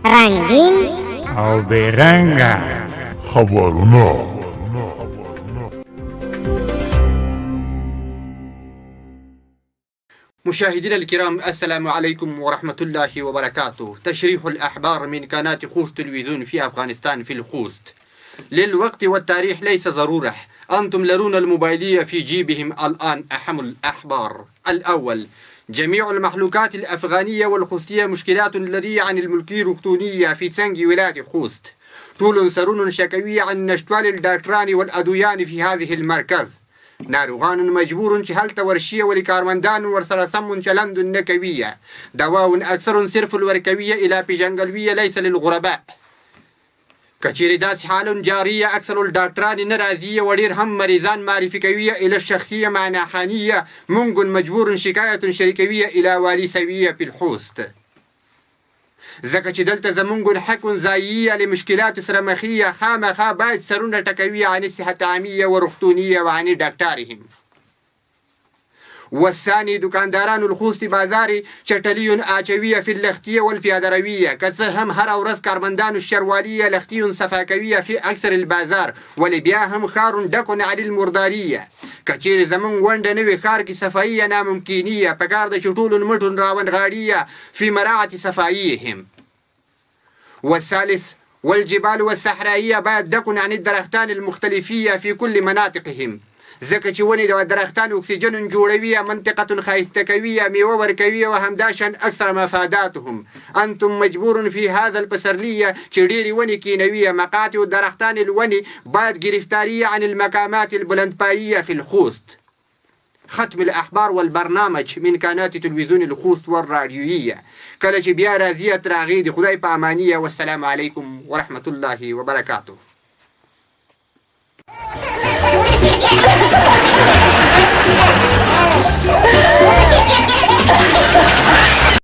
رنگین او بیرنگه خبرنا. مشاهدينا الكرام، السلام عليكم ورحمة الله وبركاته. تشريح الأحبار من قناة خوست تلفزيون في أفغانستان في الخوست. للوقت والتاريخ ليس ضرورة، أنتم لرون الموبايلية في جيبهم الآن أهم الأحبار. الأول: جميع المخلوقات الأفغانية والخوستية مشكلات لدي عن الملكية الركتونية في تسنج ولاية خوست. طول سرون شكوية عن نشتوال الدكتران والأدويان في هذه المركز. ناروغان مجبور هلت ورشية ولكارمندان ورسل سم چلند نكوية. دواء أكثر صرف الوركوية إلى بجنجلوية ليس للغرباء. كثير داس حال جارية أكثر الدكتران نرازية ودير هم مريضان معرفكوية إلى الشخصية مع ناحانية منغ مجبور شكاية شركوية إلى والي سوية في الحوست. ځکه چې دلته زمونږ حق ځاییه لمشکلات سرمخیه خامخا باید سرونه ټکوي عن صحة عامية ورختونية وعن دكتارهم. والثاني: دكانداران الخوست بازاري شتلي آچوية في اللختية والفيادروية، كڅه هم هر ورځ کارمندان الشروالية لختي صفاكوية في أكثر البازار، ولبيا هم خار دكن على المردارية. کچیر زمون ونده نوی خار کی صفائیه ناممکینیه پکار د شطول مټون راون غاړیه في مراعة صفائيهم. والثالث: والجبال والصحرائية باید دكن عن الدرختان المختلفية في كل مناطقهم، ځکه چې ونې د درختان اکسیجن جوړوي، منطقة خایستکوية، میوه ورکوي وهمداشان أكثر مفاداتهم. أنتم مجبور في هذا البسرلية چې ډېرې ونې کینوي. مقاطع درختان الونې باید گرفتارية عن المقامات البلندپائية في الخوست. ختم الأحبار والبرنامج من قناة تلفزيون الخوست والراديوية. کله چې بیا راځي تر هغې د خدای په امانیه. والسلام عليكم ورحمة الله وبركاته.